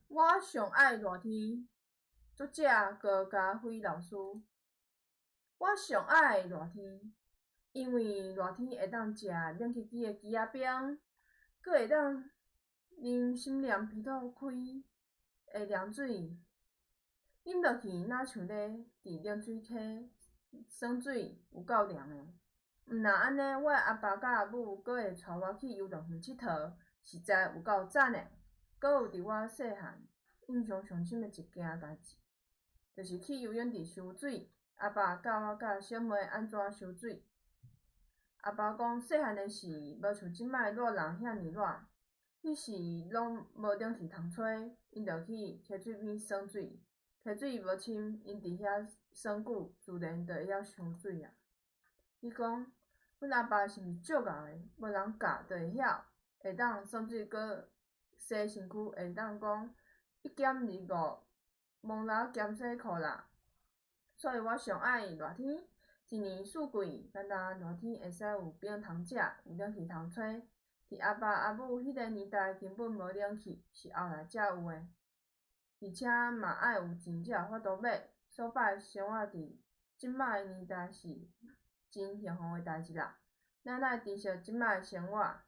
我上爱热天，作者高家辉老师。我上爱热天，因为热天会当食冷叽叽的鸡仔饼，阁会当啉心凉鼻肚开的凉水，啉落去若像咧伫冷水溪耍水，有够凉的。毋若安尼，我的阿爸甲阿母阁会带我去游乐园佚佗，实在有够赞的。阁有伫我细汉印象上深的一件代志，就是去游泳池游水。阿爸教我甲小妹安怎游水。阿爸讲，细汉的时无像即摆热人遐尼热，迄时拢无冷气通吹，因着去溪水边耍水。溪水无深，因伫遐耍久，自然就会晓伤水啊。伊讲，阮阿爸是毋是足敖的，无人教就会晓，会当耍水阁洗身躯，会当讲1减25，蒙拉减洗裤啦。所以我上爱热天，一年四季，单单热天会使有饼通食，有冷气通吹。伫阿爸阿母迄个年代根本无冷气，是后来才有诶。而且嘛爱有钱才有法度买，所摆生活伫即摆诶年代是真幸福诶代志啦。咱爱珍惜即摆诶生活。